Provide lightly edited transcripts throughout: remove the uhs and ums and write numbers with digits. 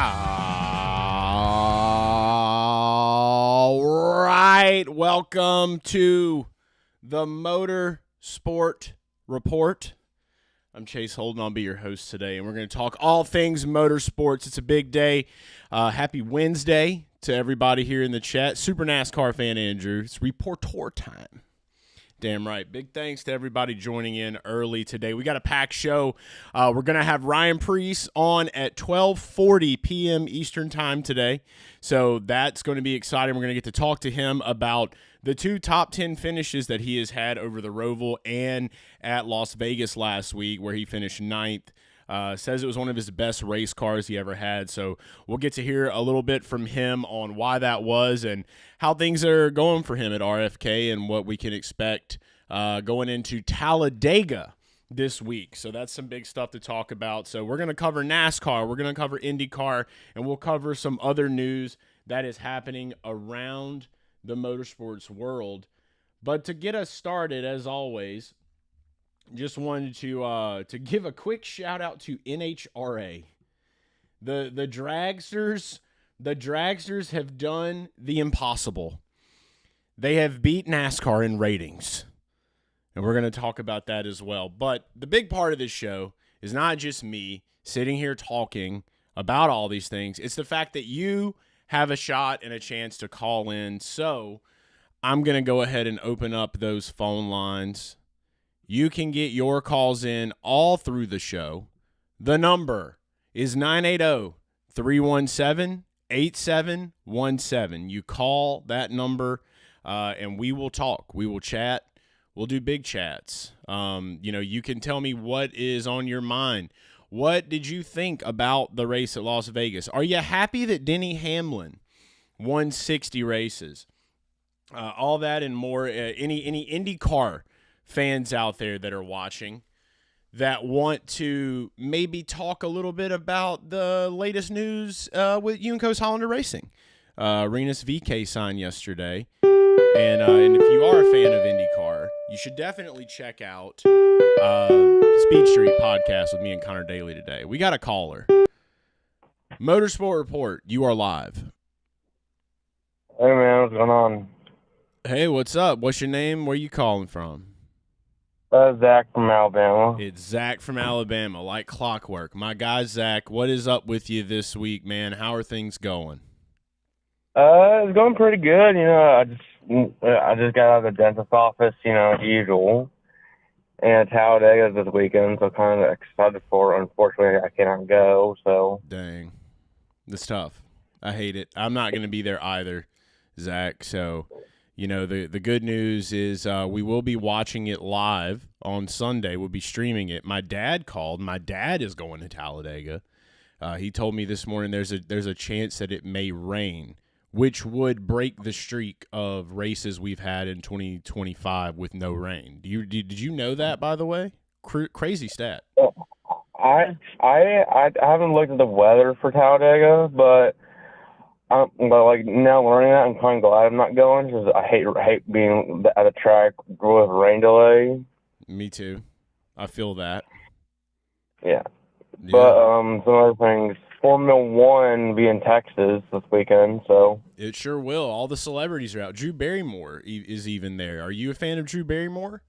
All right, welcome to the Motorsport Report. I'm Chase Holden. I'll be your host today, and we're going to talk all things motorsports. It's a big day. Happy Wednesday to everybody here in the chat. Super NASCAR fan Andrew. It's reporter time. Damn right. Big thanks to everybody joining in early today. We got a packed show. We're going to have Ryan Preece on at 12:40 p.m. Eastern time today. So that's going to be exciting. We're going to get to talk to him about the two top 10 finishes that he has had over the Roval and at Las Vegas last week, where he finished 9th. Says it was one of his best race cars he ever had. So we'll get to hear a little bit from him on why that was and how things are going for him at RFK and what we can expect going into Talladega this week. So that's some big stuff to talk about. So we're going to cover NASCAR, we're going to cover INDYCAR, and we'll cover some other news that is happening around the motorsports world. But to get us started, as always, just wanted to give a quick shout out to NHRA. The dragsters have done the impossible. They have beat NASCAR in ratings. And we're going to talk about that as well. But the big part of this show is not just me sitting here talking about all these things. It's the fact that you have a shot and a chance to call in. So I'm going to go ahead and open up those phone lines. You can get your calls in all through the show. The number is 980-317-8717. You call that number, and we will talk. We will chat. We'll do big chats. You can tell me what is on your mind. What did you think about the race at Las Vegas? Are you happy that Denny Hamlin won 60 races? All that and more. Any IndyCar fans out there that are watching that want to maybe talk a little bit about the latest news with Unico's Hollander Racing. Rinus VK signed yesterday. And if you are a fan of IndyCar, you should definitely check out Speed Street podcast with me and Connor Daly today. We got a caller. Motorsport Report, you are live. Hey, man, what's going on? Hey, what's up? What's your name? Where you calling from? Zach from Alabama. It's Zach from Alabama, like clockwork. My guy, Zach, what is up with you this week, man? How are things going? It's going pretty good. I just got out of the dentist office, as usual. And Talladega this weekend, so kind of excited for it. Unfortunately, I cannot go, so. Dang. It's tough. I hate it. I'm not going to be there either, Zach, so. The good news is we will be watching it live on Sunday. We'll be streaming it. My dad called. My dad is going to Talladega. He told me this morning there's a chance that it may rain, which would break the streak of races we've had in 2025 with no rain. Did you know that, by the way? Crazy stat. I haven't looked at the weather for Talladega, but now learning that, I'm kind of glad I'm not going because I hate being at a track with rain delay. Me too. I feel that. Yeah. But some other things. Formula One be in Texas this weekend, so. It sure will. All the celebrities are out. Drew Barrymore is even there. Are you a fan of Drew Barrymore?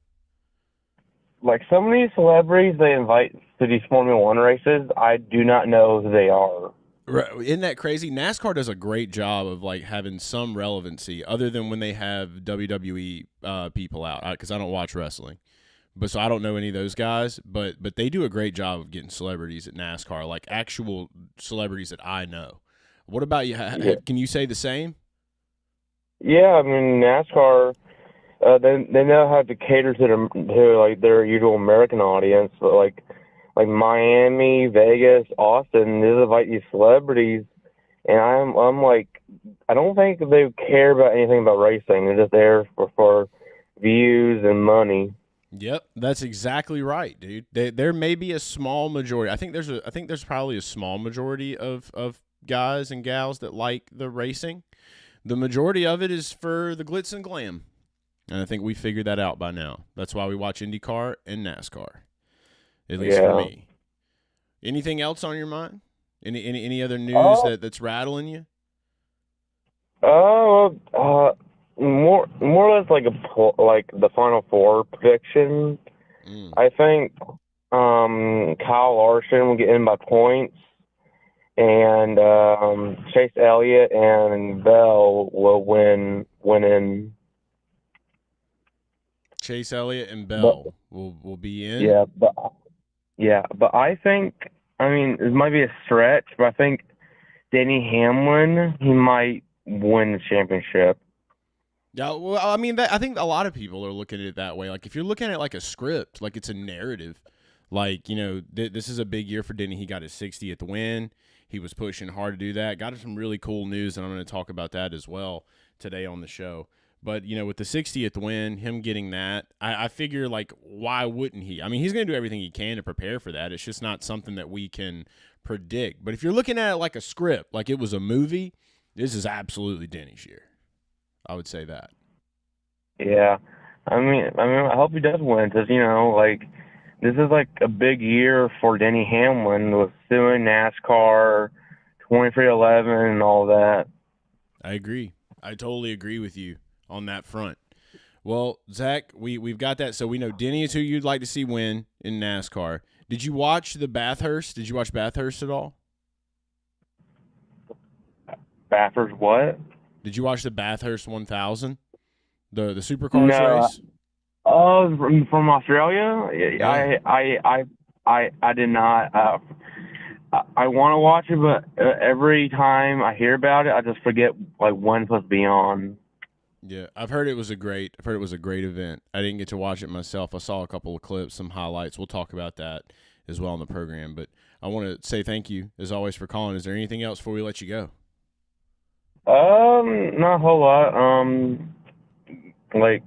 Like some of these celebrities they invite to these Formula One races, I do not know who they are. Right. Isn't that crazy? NASCAR does a great job of having some relevancy, other than when they have WWE people out. Because I don't watch wrestling, so I don't know any of those guys. But they do a great job of getting celebrities at NASCAR, like actual celebrities that I know. What about you? Can you say the same? Yeah, I mean NASCAR, they know how to cater to their usual American audience, but like Miami, Vegas, Austin, they invite these celebrities, and I'm like, I don't think they care about anything about racing. They're just there for views and money. Yep, that's exactly right, dude. There may be a small majority. I think there's probably a small majority of guys and gals that like the racing. The majority of it is for the glitz and glam, and I think we figured that out by now. That's why we watch IndyCar and NASCAR. At least for me. Anything else on your mind? Any other news that's rattling you? More or less like like the Final Four prediction. I think Kyle Larson will get in by points, and Chase Elliott and Bell will win in. Chase Elliott and Bell will be in. But I think, I mean, it might be a stretch, but I think Denny Hamlin, he might win the championship. Yeah, well, I mean, I think a lot of people are looking at it that way. Like, if you're looking at it like a script, like it's a narrative, like, you know, this is a big year for Denny. He got his 60th win. He was pushing hard to do that. Got some really cool news, and I'm going to talk about that as well today on the show. But, you know, with the 60th win, him getting that, I figure, like, why wouldn't he? I mean, he's going to do everything he can to prepare for that. It's just not something that we can predict. But if you're looking at it like a script, like it was a movie, this is absolutely Denny's year. I would say that. Yeah. I mean, I hope he does win because, you know, like, this is like a big year for Denny Hamlin with suing NASCAR, 2311 and all that. I agree. I totally agree with you on that front. Well, Zach, we've got that. So we know Denny is who you'd like to see win in NASCAR. Did you watch the Bathurst? Did you watch Bathurst at all? Bathurst what? Did you watch the Bathurst 1000? The Supercars race? Oh, from Australia? Yeah. I did not. I want to watch it, but every time I hear about it, I just forget like when it's supposed to be on. Yeah, I've heard it was a great event. I didn't get to watch it myself. I saw a couple of clips, some highlights. We'll talk about that as well in the program. But I want to say thank you as always for calling. Is there anything else before we let you go? Not a whole lot. Like,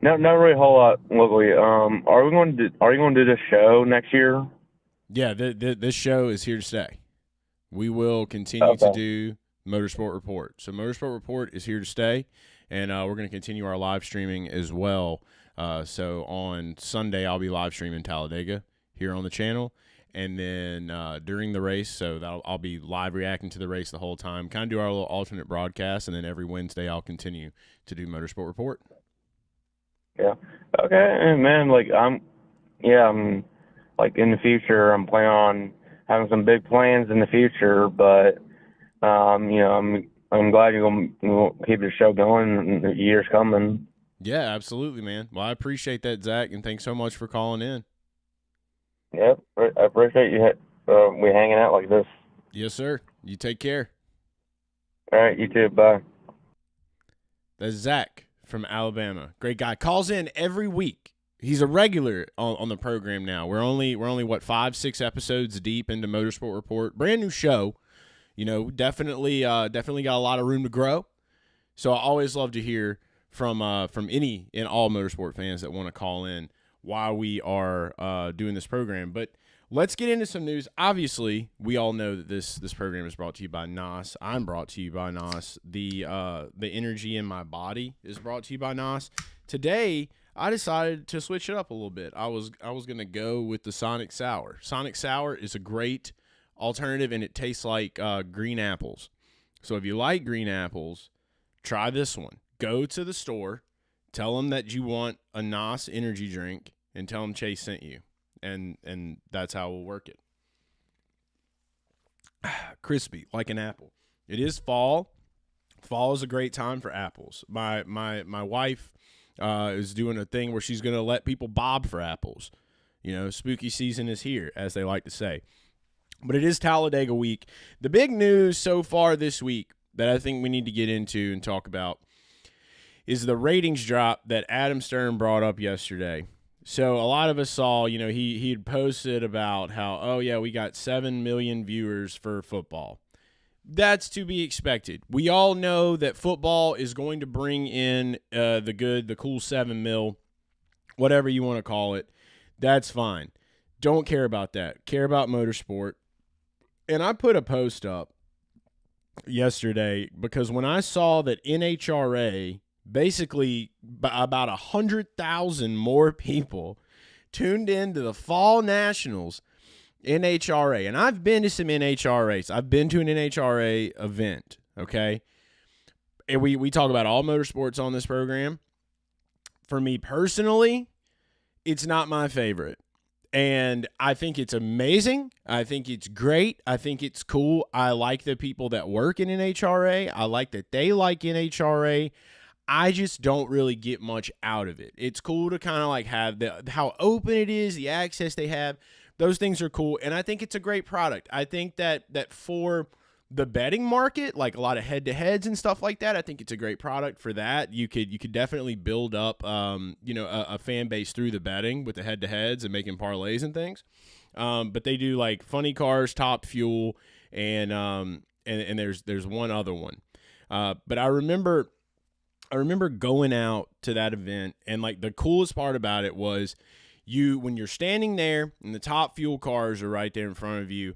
not really a whole lot locally. Are you going to do this show next year? Yeah, this show is here to stay. We will continue to do Motorsport Report. So Motorsport Report is here to stay, and we're going to continue our live streaming as well. So on Sunday, I'll be live streaming Talladega here on the channel, and then during the race, so I'll be live reacting to the race the whole time, kind of do our little alternate broadcast, and then every Wednesday I'll continue to do Motorsport Report. Yeah. Okay, and man, I'm like in the future, I'm planning on having some big plans in the future, but I'm glad you're gonna keep your show going in the years coming. Yeah, absolutely, man. Well, I appreciate that, Zach, and thanks so much for calling in. Yep, I appreciate you. We hanging out like this. Yes, sir. You take care. All right, you too. Bye. That's Zach from Alabama. Great guy. Calls in every week. He's a regular on the program now. We're only what 5-6 episodes deep into Motorsport Report. Brand new show. You know, definitely got a lot of room to grow. So I always love to hear from any and all motorsport fans that want to call in while we are doing this program. But let's get into some news. Obviously, we all know that this program is brought to you by NOS. I'm brought to you by NOS. The energy in my body is brought to you by NOS. Today, I decided to switch it up a little bit. I was going to go with the Sonic Sour. Sonic Sour is a great alternative, and it tastes like green apples. So if you like green apples, try this one. Go to the store, tell them that you want a NOS energy drink, and tell them Chase sent you. And that's how we'll work it. Crispy, like an apple. It is fall. Fall is a great time for apples. My wife is doing a thing where she's going to let people bob for apples. You know, spooky season is here, as they like to say. But it is Talladega week. The big news so far this week that I think we need to get into and talk about is the ratings drop that Adam Stern brought up yesterday. So a lot of us saw, you know, he had posted about how, oh, yeah, we got 7 million viewers for football. That's to be expected. We all know that football is going to bring in the cool 7 mil, whatever you want to call it. That's fine. Don't care about that. Care about motorsport. And I put a post up yesterday because when I saw that NHRA, basically about 100,000 more people tuned into the Fall Nationals NHRA, and I've been to some NHRAs. I've been to an NHRA event, okay? And we talk about all motorsports on this program. For me personally, it's not my favorite. And I think it's amazing. I think it's great. I think it's cool. I like the people that work in NHRA. I like that they like NHRA. I just don't really get much out of it. It's cool to kind of like have how open it is, the access they have. Those things are cool, and I think it's a great product. I think that for the betting market, like a lot of head-to-heads and stuff like that, I think it's a great product for that. You could definitely build up, a fan base through the betting with the head-to-heads and making parlays and things. But they do like Funny Cars, Top Fuel, and there's one other one. But I remember going out to that event, and like the coolest part about it was when you're standing there and the Top Fuel cars are right there in front of you,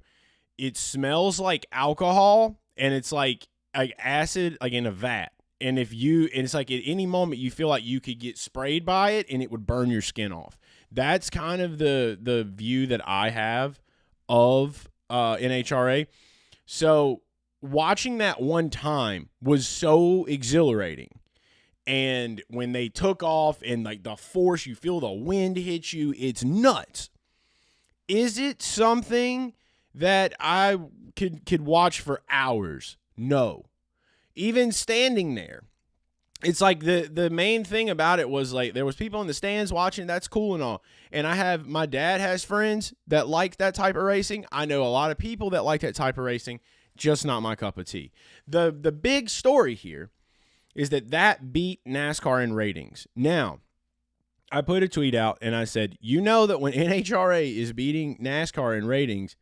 it smells like alcohol, and it's like acid, like in a vat. And it's like at any moment you feel like you could get sprayed by it and it would burn your skin off. That's kind of the view that I have of NHRA. So watching that one time was so exhilarating. And when they took off and like the force, you feel the wind hit you, it's nuts. Is it something that I could watch for hours? No. Even standing there, it's like the main thing about it was like there was people in the stands watching. That's cool and all. And my dad has friends that like that type of racing. I know a lot of people that like that type of racing, just not my cup of tea. The big story here is that beat NASCAR in ratings. Now, I put a tweet out and I said, you know that when NHRA is beating NASCAR in ratings,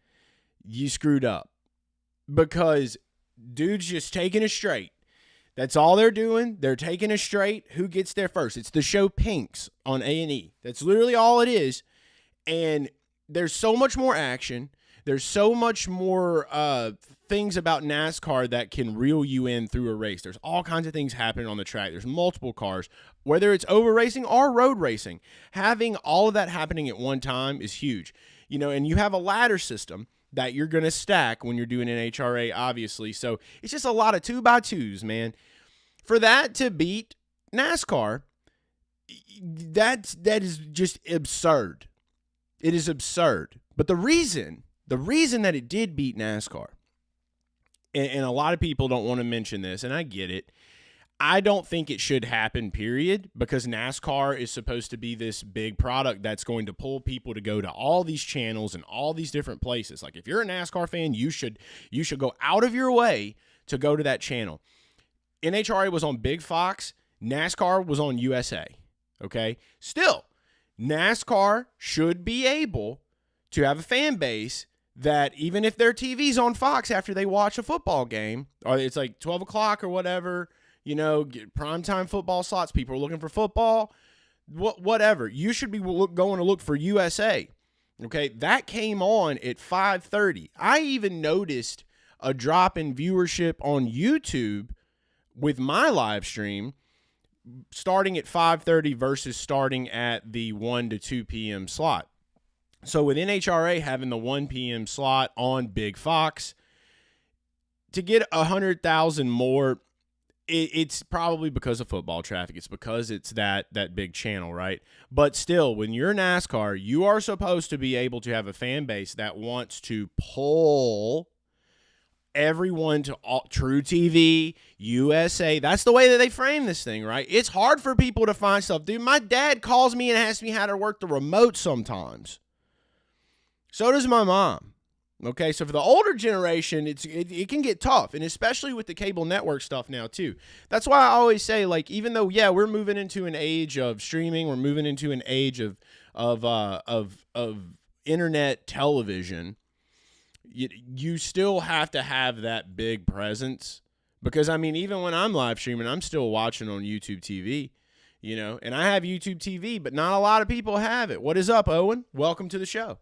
you screwed up. Because dude's just taking a straight. That's all they're doing. They're taking a straight. Who gets there first? It's the show Pinks on A&E. That's literally all it is. And there's so much more action. There's so much more things about NASCAR that can reel you in through a race. There's all kinds of things happening on the track. There's multiple cars, whether it's over racing or road racing. Having all of that happening at one time is huge. And you have a ladder system that you're going to stack when you're doing NHRA, obviously. So it's just a lot of 2x2s, man. For that to beat NASCAR, that is just absurd. It is absurd. But the reason that it did beat NASCAR, and a lot of people don't want to mention this, and I get it, I don't think it should happen, period, because NASCAR is supposed to be this big product that's going to pull people to go to all these channels and all these different places. Like if you're a NASCAR fan, you should go out of your way to go to that channel. NHRA was on Big Fox. NASCAR was on USA. Okay? Still, NASCAR should be able to have a fan base that even if their TV's on Fox after they watch a football game, or it's like 12 o'clock or whatever, primetime football slots, people are looking for football, whatever. You should be going to look for USA. Okay, that came on at 5:30. I even noticed a drop in viewership on YouTube with my live stream starting at 5:30 versus starting at the 1 to 2 p.m. slot. So with NHRA having the 1 p.m. slot on Big Fox, to get 100,000 more, it's probably because of football traffic. It's because it's that big channel, right? But still, when you're NASCAR, you are supposed to be able to have a fan base that wants to pull everyone to True TV, USA. That's the way that they frame this thing, right? It's hard for people to find stuff. Dude, my dad calls me and asks me how to work the remote sometimes. So does my mom. Okay, so for the older generation, it can get tough, and especially with the cable network stuff now too. That's why I always say, like, even though we're moving into an age of streaming, we're moving into an age of internet television. You still have to have that big presence, because I mean, even when I'm live streaming, I'm still watching on YouTube TV. And I have YouTube TV, but not a lot of people have it. What is up, Owen? Welcome to the show.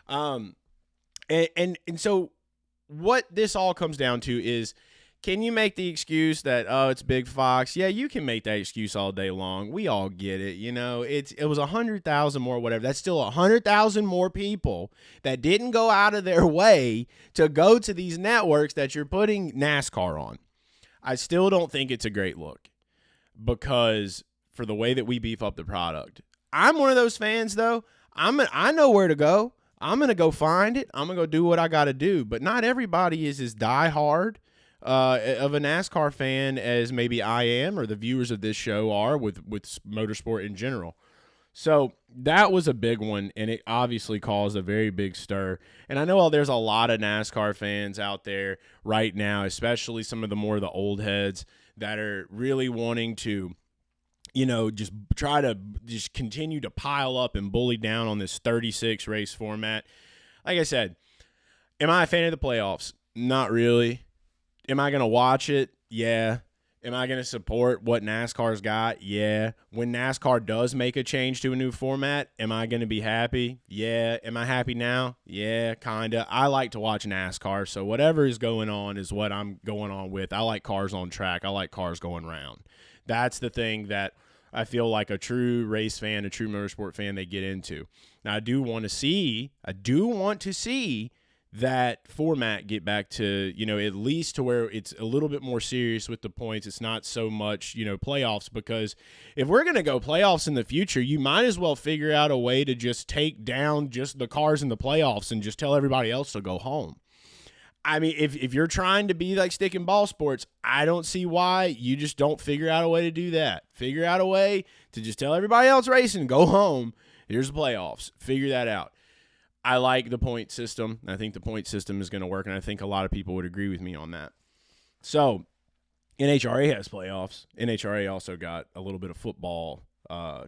And so what this all comes down to is, Can you make the excuse that, oh, it's Big Fox? Yeah, you can make that excuse all day long. We all get it. You know, it was 100,000 more, whatever. That's still 100,000 more people that didn't go out of their way to go to these networks that you're putting NASCAR on. I still don't think it's a great look because for the way that we beef up the product. I'm one of those fans, though. I know where to go. I'm going to go find it. I'm going to go do what I got to do. But not everybody is as diehard of a NASCAR fan as maybe I am or the viewers of this show are with motorsport in general. So that was a big one, and it obviously caused a very big stir. And I know there's a lot of NASCAR fans out there right now, especially some of the old heads that are really wanting to, you know, just try to just continue to pile up and bully down on this 36 race format. Like I said, am I a fan of the playoffs? Not really. Am I going to watch it? Yeah. Am I going to support what NASCAR's got? Yeah. When NASCAR does make a change to a new format, am I going to be happy? Yeah. Am I happy now? Yeah, kind of. I like to watch NASCAR, so whatever is going on is what I'm going on with. I like cars on track. I like cars going round. That's the thing that I feel like a true race fan, a true motorsport fan, they get into. Now, I do want to see that format get back to, you know, at least to where it's a little bit more serious with the points. It's not so much, you know, playoffs, because if we're going to go playoffs in the future, you might as well figure out a way to just take down just the cars in the playoffs and just tell everybody else to go home. I mean, if you're trying to be like stick and ball sports, I don't see why you just don't figure out a way to do that. Figure out a way to just tell everybody else racing, go home. Here's the playoffs. Figure that out. I like the point system. I think the point system is going to work, and I think a lot of people would agree with me on that. So NHRA has playoffs. NHRA also got a little bit of football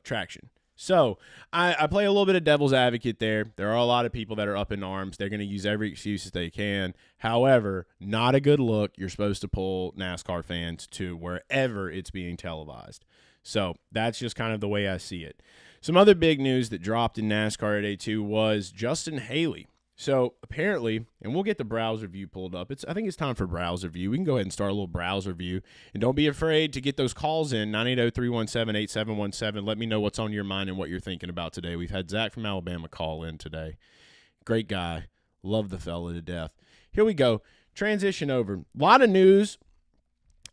traction. So I play a little bit of devil's advocate there. There are a lot of people that are up in arms. They're going to use every excuse that they can. However, not a good look. You're supposed to pull NASCAR fans to wherever it's being televised. So that's just kind of the way I see it. Some other big news that dropped in NASCAR today, too, was Justin Haley. So apparently, and we'll get the browser view pulled up. I think it's time for browser view. We can go ahead and start a little browser view. And don't be afraid to get those calls in, 980-317-8717. Let me know what's on your mind and what you're thinking about today. We've had Zach from Alabama call in today. Great guy. Love the fella to death. Here we go. Transition over. A lot of news.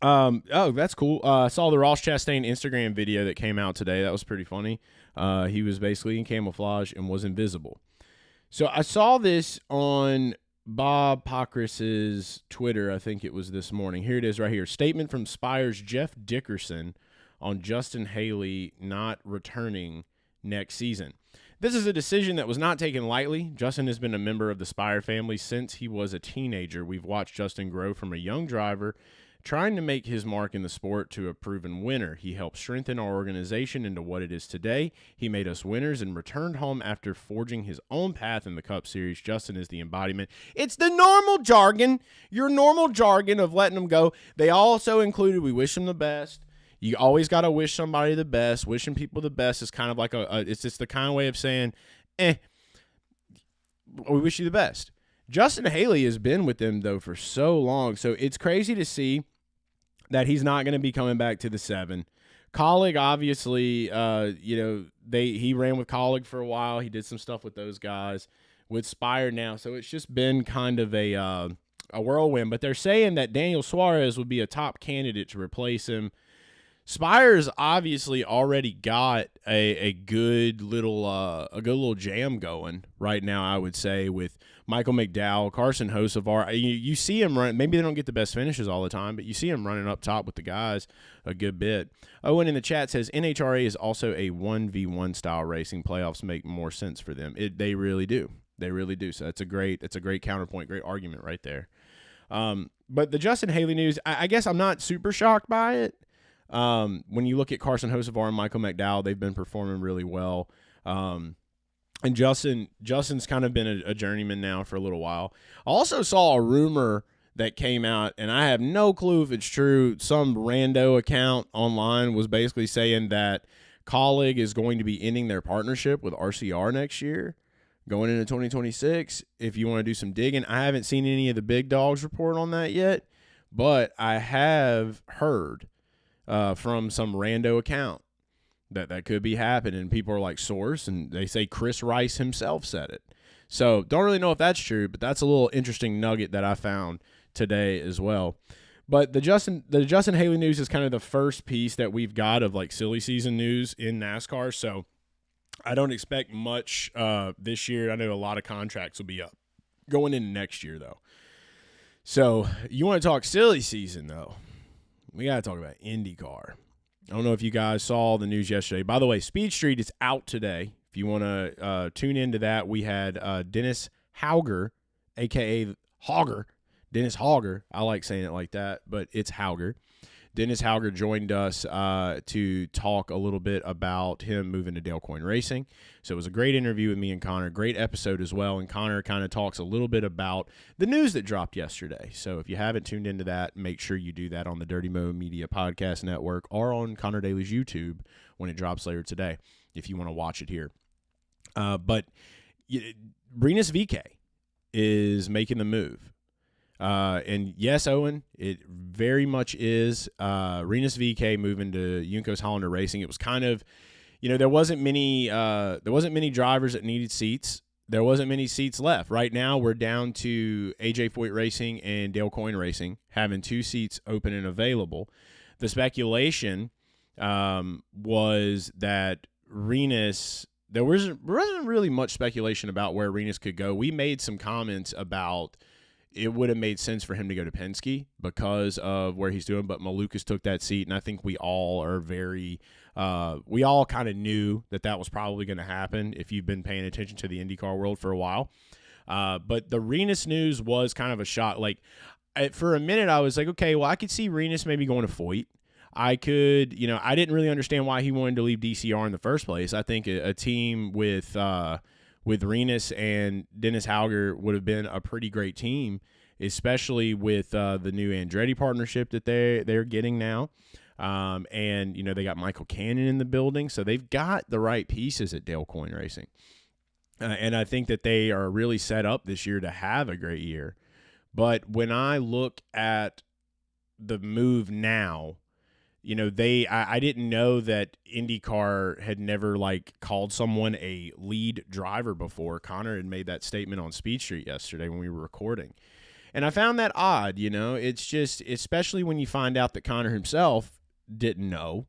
Oh, that's cool. I saw the Ross Chastain Instagram video that came out today. That was pretty funny. He was basically in camouflage and was invisible. So I saw this on Bob Pockrass's Twitter. I think it was this morning. Here it is right here. Statement from Spire's Jeff Dickerson on Justin Haley not returning next season. This is a decision that was not taken lightly. Justin has been a member of the Spire family since he was a teenager. We've watched Justin grow from a young driver trying to make his mark in the sport to a proven winner. He helped strengthen our organization into what it is today. He made us winners and returned home after forging his own path in the Cup Series. Justin is the embodiment. It's the normal jargon, your normal jargon of letting them go. They also included, we wish them the best. You always got to wish somebody the best. Wishing people the best is kind of like it's just the kind of way of saying, we wish you the best. Justin Haley has been with them, though, for so long. So it's crazy to see that he's not going to be coming back to the 7. Colleague, obviously, he ran with Colleague for a while. He did some stuff with those guys, with Spire now. So it's just been kind of a whirlwind. But they're saying that Daniel Suarez would be a top candidate to replace him. Spire's obviously already got a good little jam going right now, I would say, with Michael McDowell, Carson Hocevar. You see him run. Maybe they don't get the best finishes all the time, but you see him running up top with the guys a good bit. Owen in the chat says NHRA is also a 1v1 style racing. Playoffs make more sense for them. They really do. They really do. So that's a great counterpoint, great argument right there. But the Justin Haley news, I guess I'm not super shocked by it. When you look at Carson Hocevar and Michael McDowell, they've been performing really well. And Justin's kind of been a journeyman now for a little while. I also saw a rumor that came out, and I have no clue if it's true. Some rando account online was basically saying that Colleague is going to be ending their partnership with RCR next year, going into 2026. If you want to do some digging, I haven't seen any of the big dogs report on that yet. but I have heard from some rando account that could be happening. People are like, source, and they say Chris Rice himself said it. So don't really know if that's true, but that's a little interesting nugget that I found today as well. But the Justin Haley news is kind of the first piece that we've got of like silly season news in NASCAR. So I don't expect much this year. I know a lot of contracts will be up going into next year, though. So you want to talk silly season, though? We got to talk about INDYCAR. I don't know if you guys saw the news yesterday. By the way, Speed Street is out today. If you want to tune into that, we had Dennis Hauger, a.k.a. Hauger. Dennis Hauger. I like saying it like that, but it's Hauger. Dennis Hauger joined us to talk a little bit about him moving to Dale Coyne Racing. So it was a great interview with me and Connor. Great episode as well. And Connor kind of talks a little bit about the news that dropped yesterday. So if you haven't tuned into that, make sure you do that on the Dirty Mo Media Podcast Network or on Connor Daly's YouTube when it drops later today if you want to watch it here. But Rinus VeeKay is making the move. And yes, Owen, it very much is Rinus VeeKay moving to Juncos Hollander Racing. It was kind of, there wasn't many drivers that needed seats. There wasn't many seats left. Right now, we're down to AJ Foyt Racing and Dale Coyne Racing having 2 seats open and available. The speculation was that Rinus. There wasn't really much speculation about where Rinus could go. We made some comments about it would have made sense for him to go to Penske because of where he's doing, but Malukas took that seat, and I think we all are we all kind of knew that was probably going to happen if you've been paying attention to the IndyCar world for a while. But the Rinus news was kind of a shock. Like, for a minute, I was like, okay, well, I could see Rinus maybe going to Foyt. I could, I didn't really understand why he wanted to leave DCR in the first place. I think a team with Rinus and Dennis Hauger would have been a pretty great team, especially with the new Andretti partnership that they're getting now. And, they got Michael Cannon in the building, so they've got the right pieces at Dale Coyne Racing. And I think that they are really set up this year to have a great year. But when I look at the move now, I didn't know that IndyCar had never called someone a lead driver before. Connor had made that statement on Speed Street yesterday when we were recording. And I found that odd, it's just, especially when you find out that Connor himself didn't know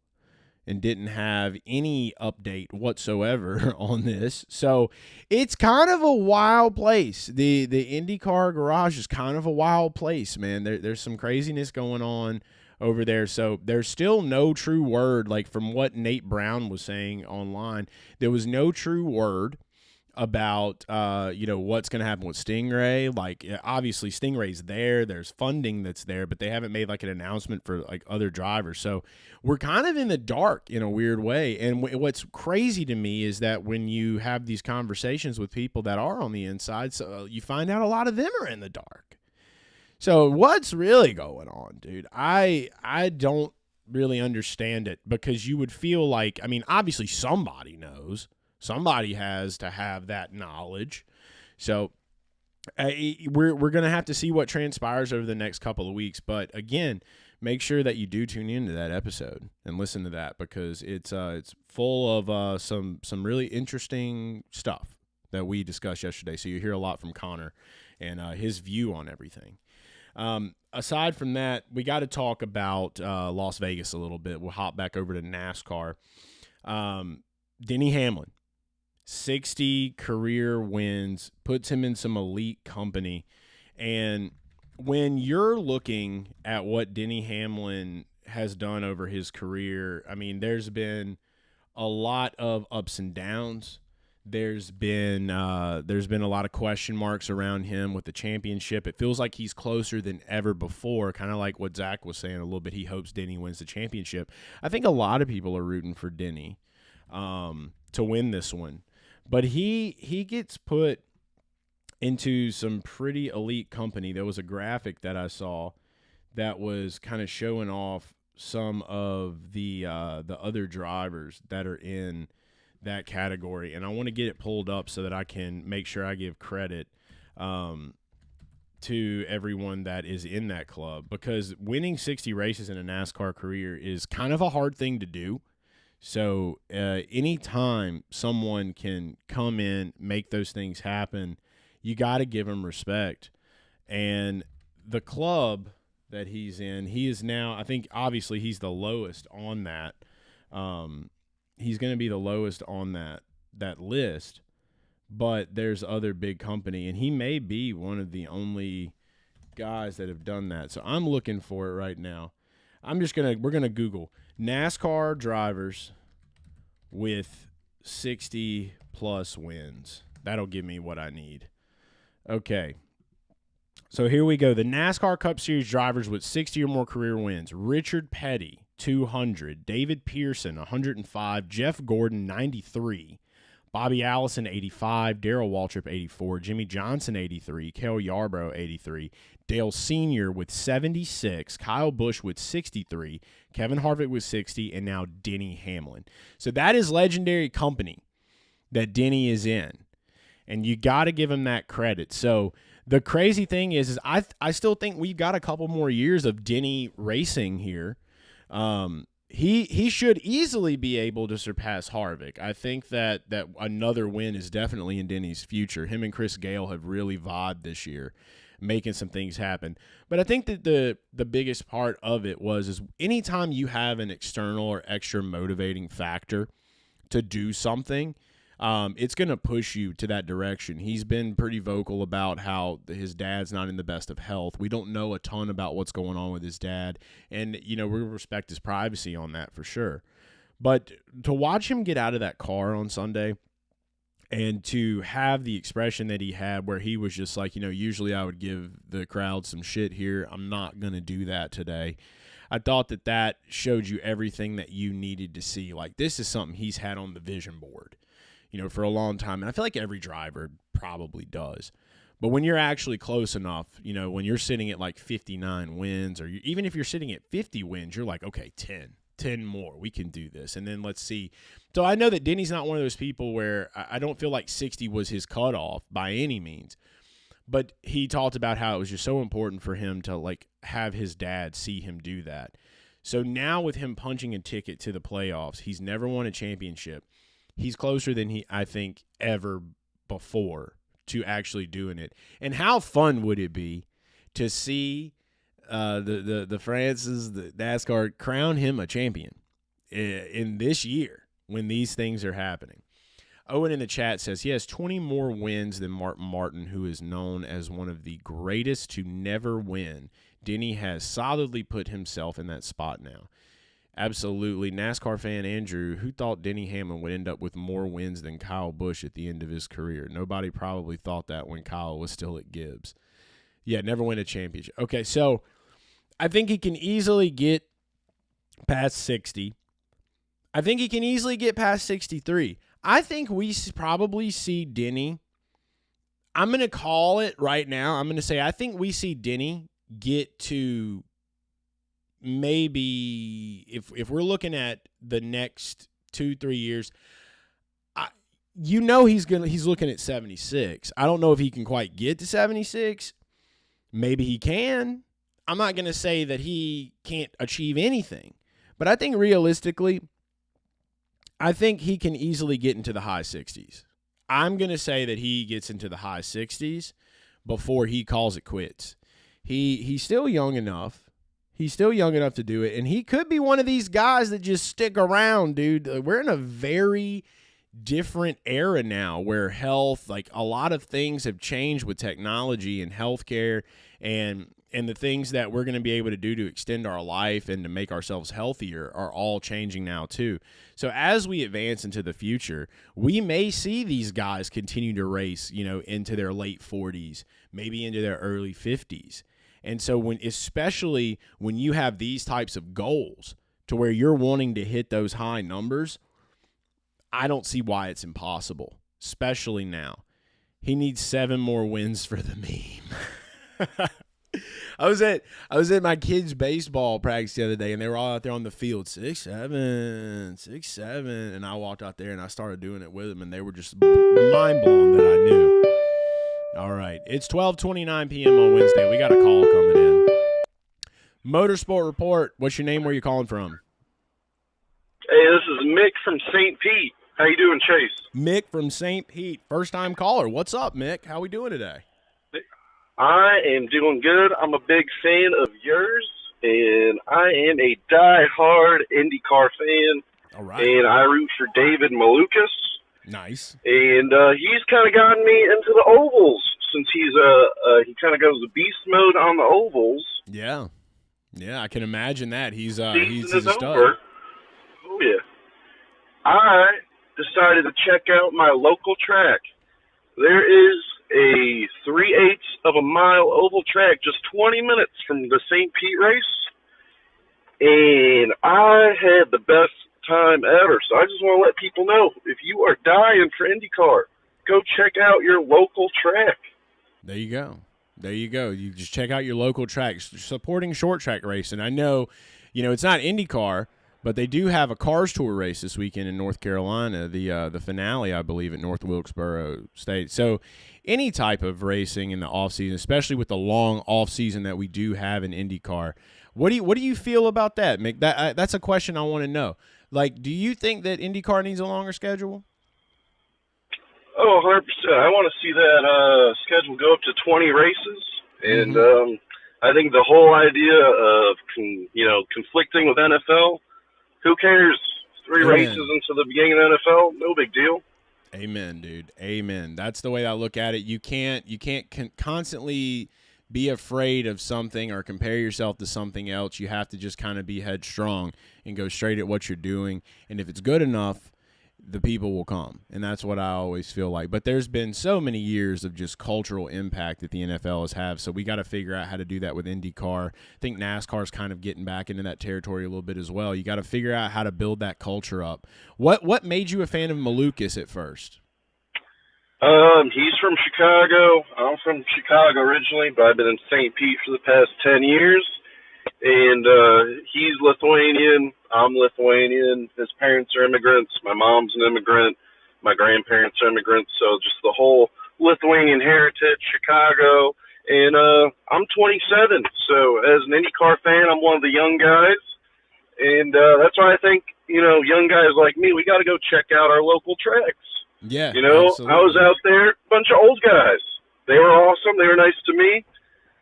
and didn't have any update whatsoever on this. So it's kind of a wild place. The IndyCar garage is kind of a wild place, man. There's some craziness going on over there. So there's still no true word, from what Nate Brown was saying online. There was no true word about what's going to happen with Stingray. Obviously Stingray's there, there's funding that's there, but they haven't made an announcement for other drivers. So we're kind of in the dark in a weird way. And what's crazy to me is that when you have these conversations with people that are on the inside, so you find out a lot of them are in the dark. So what's really going on, dude? I don't really understand it, because you would feel obviously somebody knows. Somebody has to have that knowledge. So we're going to have to see what transpires over the next couple of weeks. But again, make sure that you do tune into that episode and listen to that, because it's full of some really interesting stuff that we discussed yesterday. So you hear a lot from Connor and his view on everything. Aside from that, we got to talk about Las Vegas a little bit. We'll hop back over to NASCAR. Denny Hamlin, 60 career wins, puts him in some elite company. And when you're looking at what Denny Hamlin has done over his career, there's been a lot of ups and downs. There's been a lot of question marks around him with the championship. It feels like he's closer than ever before, kind of like what Zach was saying a little bit. He hopes Denny wins the championship. I think a lot of people are rooting for Denny to win this one. But he gets put into some pretty elite company. There was a graphic that I saw that was kind of showing off some of the other drivers that are in that category, and I want to get it pulled up so that I can make sure I give credit to everyone that is in that club, because winning 60 races in a NASCAR career is kind of a hard thing to do. So anytime someone can come in, make those things happen, you got to give them respect. And the club that he's in, he is now, I think obviously he's the lowest on that. He's going to be the lowest on that list, but there's other big company, and he may be one of the only guys that have done that. So I'm looking for it right now. We're going to Google NASCAR drivers with 60 plus wins. That'll give me what I need. Okay. So here we go. The NASCAR Cup Series drivers with 60 or more career wins. Richard Petty, 200. David Pearson, 105. Jeff Gordon, 93. Bobby Allison, 85. Darrell Waltrip, 84. Jimmy Johnson, 83. Cale Yarborough, 83. Dale Sr. with 76. Kyle Busch with 63. Kevin Harvick with 60. And now Denny Hamlin. So that is legendary company that Denny is in. And you got to give him that credit. So the crazy thing is I still think we've got a couple more years of Denny racing here. He should easily be able to surpass Harvick. I think that another win is definitely in Denny's future. Him and Chris Gale have really vibed this year, making some things happen. But I think that the biggest part of it is anytime you have an external or extra motivating factor to do something, it's going to push you to that direction. He's been pretty vocal about how his dad's not in the best of health. We don't know a ton about what's going on with his dad, and, we respect his privacy on that for sure. But to watch him get out of that car on Sunday and to have the expression that he had where he was just like, usually I would give the crowd some shit here. I'm not going to do that today. I thought that showed you everything that you needed to see. Like, this is something he's had on the vision board, for a long time. And I feel like every driver probably does. But when you're actually close enough, when you're sitting at like 59 wins, or even if you're sitting at 50 wins, you're like, okay, 10 more. We can do this. And then let's see. So I know that Denny's not one of those people where I don't feel like 60 was his cutoff by any means. But he talked about how it was just so important for him to like have his dad see him do that. So now with him punching a ticket to the playoffs, he's never won a championship. He's closer than I think ever before to actually doing it. And how fun would it be to see the Francis, the NASCAR, crown him a champion in this year when these things are happening? Owen in the chat says he has 20 more wins than Martin, who is known as one of the greatest to never win. Denny has solidly put himself in that spot now. Absolutely. NASCAR fan Andrew, who thought Denny Hamlin would end up with more wins than Kyle Busch at the end of his career? Nobody probably thought that when Kyle was still at Gibbs. Yeah, never win a championship. Okay, so I think he can easily get past 60. I think he can easily get past 63. I think we probably see Denny. I'm going to call it right now. I'm going to say I think we see Denny get to maybe if we're looking at the next 2-3 years, he's looking at 76. I don't know if he can quite get to 76. Maybe he can. I'm not going to say that he can't achieve anything, but I think realistically, I think he can easily get into the high 60s. I'm going to say that he gets into the high 60s before he calls it quits. He's still young enough. He's still young enough to do it, and he could be one of these guys that just stick around, dude. We're in a very different era now where health, like a lot of things have changed with technology and healthcare and the things that we're going to be able to do to extend our life and to make ourselves healthier are all changing now too. So as we advance into the future, we may see these guys continue to race, into their late 40s, maybe into their early 50s. And so especially when you have these types of goals to where you're wanting to hit those high numbers, I don't see why it's impossible, especially now. He needs 7 more wins for the meme. I was at my kids' baseball practice the other day, and they were all out there on the field, 6-7, 6-7, and I walked out there and I started doing it with them, and they were just mind blown that I knew. All right. It's 12:29 p.m. on Wednesday. We got a call coming in. Motorsport Report. What's your name? Where you calling from? Hey, this is Mick from St. Pete. How you doing, Chase? Mick from St. Pete. First-time caller. What's up, Mick? How we doing today? I am doing good. I'm a big fan of yours, and I am a die-hard IndyCar fan. All right. And I root for David Malukas. Nice. And he's kind of gotten me into the ovals since he kind of goes beast mode on the ovals. Yeah. Yeah, I can imagine that. He's a stud. Over. Oh, yeah. I decided to check out my local track. There is a 3/8 of a mile oval track just 20 minutes from the St. Pete race. And I had the best time ever. So I just want to let people know, if you are dying for IndyCar, go check out your local track. There you go. There you go. You just check out your local tracks, supporting short track racing. I know, it's not IndyCar, but they do have a Cars Tour race this weekend in North Carolina, the finale, I believe, at North Wilkesboro State. So any type of racing in the offseason, especially with the long offseason that we do have in IndyCar, what do you feel about that, Mick? That's a question I want to know. Like, do you think that IndyCar needs a longer schedule? Oh, 100%. I want to see that schedule go up to 20 races. And I think the whole idea of, conflicting with NFL, who cares? 3 races into the beginning of the NFL, no big deal. Amen, dude. Amen. That's the way I look at it. You can't constantly be afraid of something or compare yourself to something else. You have to just kind of be headstrong and go straight at what you're doing. And if it's good enough, the people will come. And that's what I always feel like. But there's been so many years of just cultural impact that the NFL has had. So we got to figure out how to do that with IndyCar. I think NASCAR's kind of getting back into that territory a little bit as well. You got to figure out how to build that culture up. What made you a fan of Malukas at first? He's from Chicago. I'm from Chicago originally, but I've been in St. Pete for the past 10 years. And he's Lithuanian. I'm Lithuanian. His parents are immigrants. My mom's an immigrant. My grandparents are immigrants. So just the whole Lithuanian heritage, Chicago. And I'm 27. So as an IndyCar fan, I'm one of the young guys. And that's why I think, young guys like me, we got to go check out our local tracks. Yeah, absolutely. I was out there, a bunch of old guys. They were awesome. They were nice to me.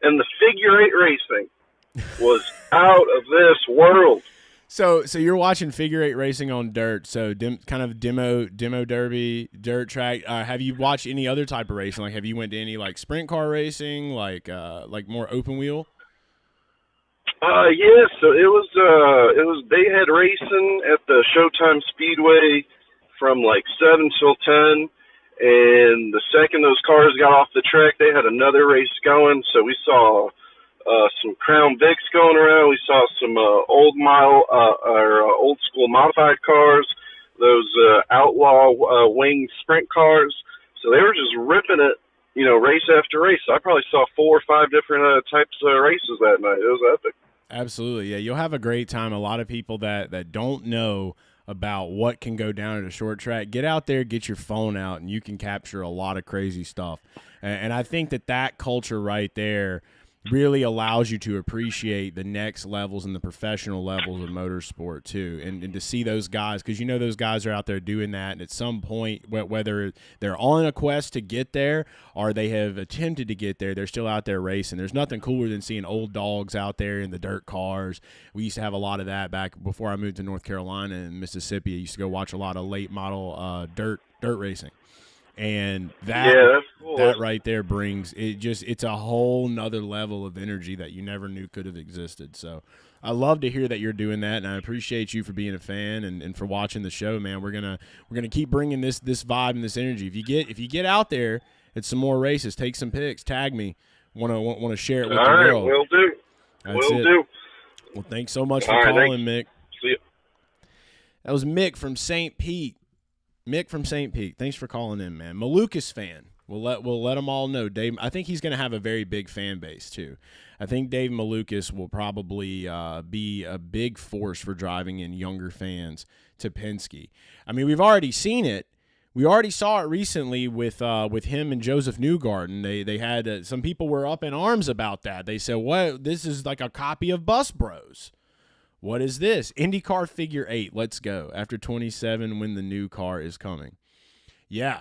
And the figure 8 racing was out of this world. So you're watching figure 8 racing on dirt. So kind of demo derby, dirt track. Have you watched any other type of racing? Like, have you went to any like sprint car racing, like more open wheel? Yeah. So it was Bayhead Racing at the Showtime Speedway from like 7 till 10. And the second those cars got off the track, they had another race going. So we saw some Crown Vics going around. We saw some old school modified cars, those outlaw wing sprint cars. So they were just ripping it, race after race. I probably saw 4 or 5 different types of races that night. It was epic. Absolutely, yeah. You'll have a great time. A lot of people that don't know about what can go down at a short track, get out there, get your phone out, and you can capture a lot of crazy stuff. And I think that culture right there really allows you to appreciate the next levels and the professional levels of motorsport too, and to see those guys, because those guys are out there doing that, and at some point, whether they're on a quest to get there or they have attempted to get there, they're still out there racing. There's nothing cooler than seeing old dogs out there in the dirt cars. We used to have a lot of that back before I moved to North Carolina and Mississippi. I used to go watch a lot of late model dirt racing. And that right there brings it's a whole nother level of energy that you never knew could have existed. So I love to hear that you're doing that, and I appreciate you for being a fan and for watching the show, man. We're gonna keep bringing this vibe and this energy. If you get out there at some more races, take some pics, tag me. Want to share it with the world. All right, will do. Will do. Well, thanks so much for calling, Mick. See you. That was Mick from St. Pete. Mick from St. Pete, thanks for calling in, man. Malukas fan. We'll let them all know. Dave, I think he's going to have a very big fan base too. I think Dave Malukas will probably be a big force for driving in younger fans to Penske. I mean, we've already seen it We already saw it recently with him and Joseph Newgarden. They had some people were up in arms about that. They said, "What? This is like a copy of Bus Bros. What is this? IndyCar Figure 8. Let's go. After 27, when the new car is coming." Yeah.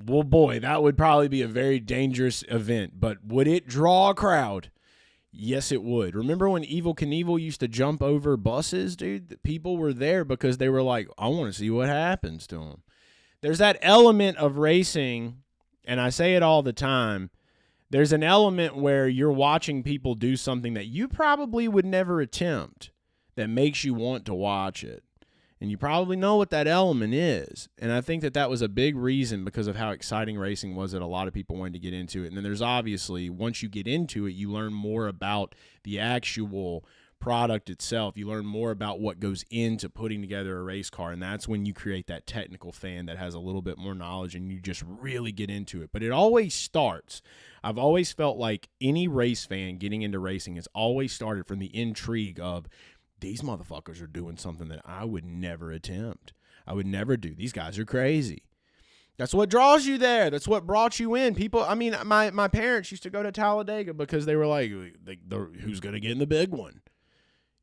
Well, boy, that would probably be a very dangerous event. But would it draw a crowd? Yes, it would. Remember when Evel Knievel used to jump over buses, dude? People were there because they were like, I want to see what happens to him. There's that element of racing, and I say it all the time, there's an element where you're watching people do something that you probably would never attempt that makes you want to watch it. And you probably know what that element is. And I think that was a big reason because of how exciting racing was that a lot of people wanted to get into it. And then there's obviously, once you get into it, you learn more about the actual product itself. You learn more about what goes into putting together a race car. And that's when you create that technical fan that has a little bit more knowledge and you just really get into it. But it always starts. I've always felt like any race fan getting into racing has always started from the intrigue of, these motherfuckers are doing something that I would never attempt. I would never do. These guys are crazy. That's what draws you there. That's what brought you in. People, I mean, my parents used to go to Talladega because they were like, who's going to get in the big one?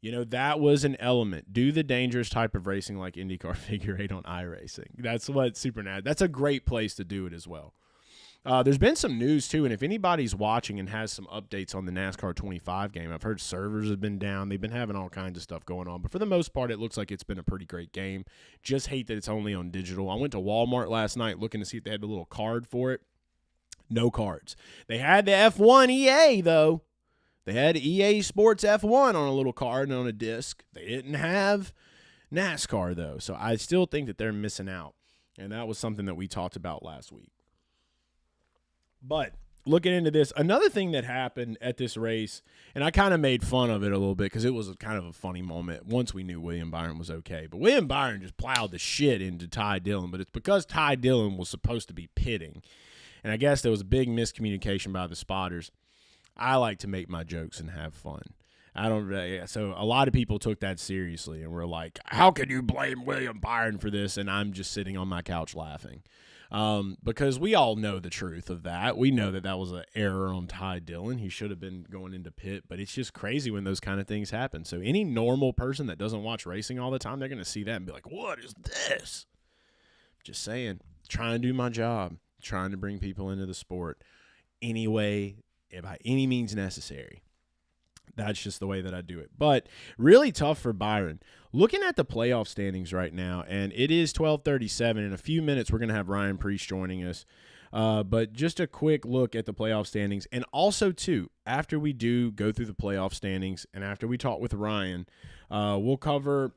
You know, that was an element. Do the dangerous type of racing like IndyCar Figure 8 on iRacing. That's what that's a great place to do it as well. There's been some news, too, and if anybody's watching and has some updates on the NASCAR 25 game, I've heard servers have been down. They've been having all kinds of stuff going on, but for the most part, it looks like it's been a pretty great game. Just hate that it's only on digital. I went to Walmart last night looking to see if they had the little card for it. No cards. They had the F1 EA, though. They had EA Sports F1 on a little card and on a disc. They didn't have NASCAR, though, so I still think that they're missing out, and that was something that we talked about last week. But looking into this, another thing that happened at this race, and I kind of made fun of it a little bit because it was kind of a funny moment once we knew William Byron was okay. But William Byron just plowed the shit into Ty Dillon, but it's because Ty Dillon was supposed to be pitting. And I guess there was a big miscommunication by the spotters. I like to make my jokes and have fun. So a lot of people took that seriously and were like, how can you blame William Byron for this? And I'm just sitting on my couch laughing. Because we all know the truth of that. We know that was an error on Ty Dillon. He should have been going into pit, but it's just crazy when those kind of things happen. So any normal person that doesn't watch racing all the time, they're going to see that and be like, what is this? Just saying, trying to do my job, trying to bring people into the sport anyway, by any means necessary. That's just the way that I do it. But really tough for Byron. Looking at the playoff standings right now, and it is 12:37. In a few minutes, we're going to have Ryan Preece joining us. But just a quick look at the playoff standings. And also, too, after we do go through the playoff standings and after we talk with Ryan, we'll cover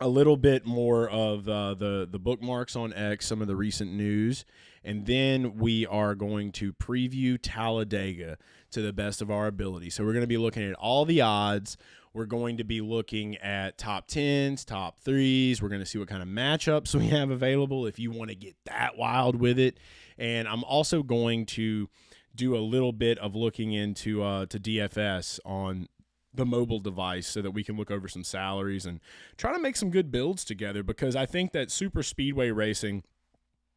a little bit more of the bookmarks on X, some of the recent news. And then we are going to preview Talladega to the best of our ability. So we're going to be looking at all the odds. We're going to be looking at top 10s, top 3s. We're going to see what kind of matchups we have available if you want to get that wild with it. And I'm also going to do a little bit of looking into to DFS on the mobile device so that we can look over some salaries and try to make some good builds together, because I think that super speedway racing,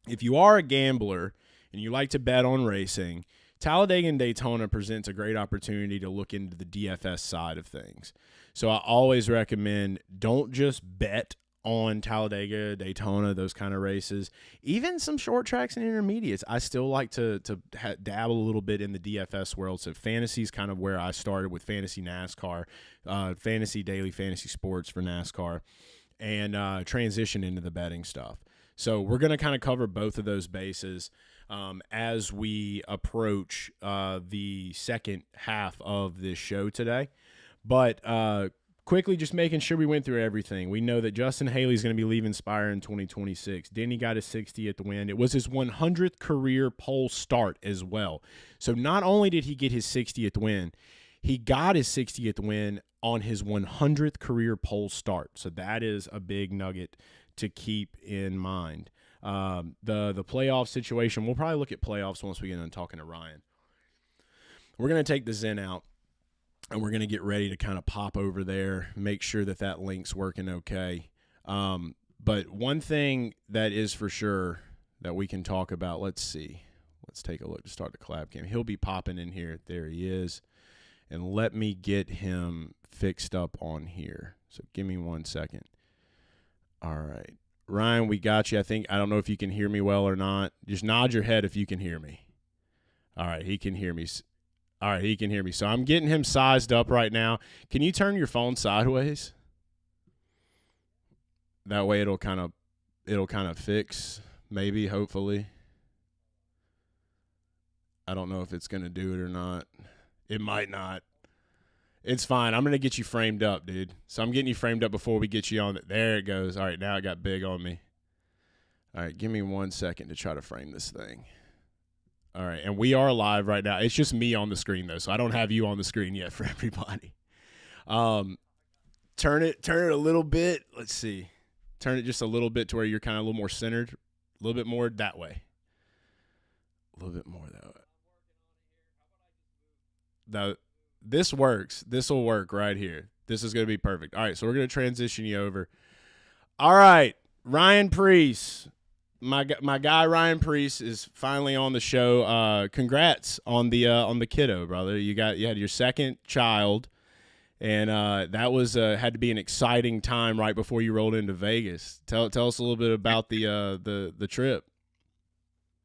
if you are a gambler and you like to bet on racing, Talladega and Daytona presents a great opportunity to look into the DFS side of things. So I always recommend, don't just bet on Talladega, Daytona, those kind of races. Even some short tracks and intermediates, I still like to dabble a little bit in the DFS world. So fantasy is kind of where I started with fantasy NASCAR, fantasy daily fantasy sports for NASCAR, and transition into the betting stuff. So we're going to kind of cover both of those bases as we approach the second half of this show today. But quickly, just making sure we went through everything. We know that Justin Haley's going to be leaving Spire in 2026. Denny got his 60th win. It was his 100th career pole start as well. So not only did he get his 60th win, he got his 60th win on his 100th career pole start. So that is a big nugget to keep in mind. The playoff situation, we'll probably look at playoffs once we get on talking to Ryan. We're going to take the Zen out, and we're going to get ready to kind of pop over there, make sure that link's working okay. But one thing that is for sure that we can talk about, let's see. Let's take a look to start the collab cam. He'll be popping in here. There he is. And let me get him fixed up on here. So give me 1 second. All right. Ryan, we got you. I don't know if you can hear me well or not. Just nod your head if you can hear me. All right, he can hear me. All right, he can hear me. So I'm getting him sized up right now. Can you turn your phone sideways? That way it'll kind of fix, maybe, hopefully. I don't know if it's going to do it or not. It might not. It's fine. I'm going to get you framed up, dude. So I'm getting you framed up before we get you on. There it goes. All right, now it got big on me. All right, give me 1 second to try to frame this thing. All right, and we are live right now. It's just me on the screen, though, so I don't have you on the screen yet for everybody. Turn it a little bit. Let's see. Turn it just a little bit to where you're kind of a little more centered. A little bit more that way. A little bit more that way. Now, this works. This will work right here. This is going to be perfect. All right, so we're going to transition you over. All right, Ryan Preece. My guy Ryan Preece is finally on the show. Congrats on the kiddo, brother. You had your second child, and that was had to be an exciting time right before you rolled into Vegas. Tell us a little bit about the trip.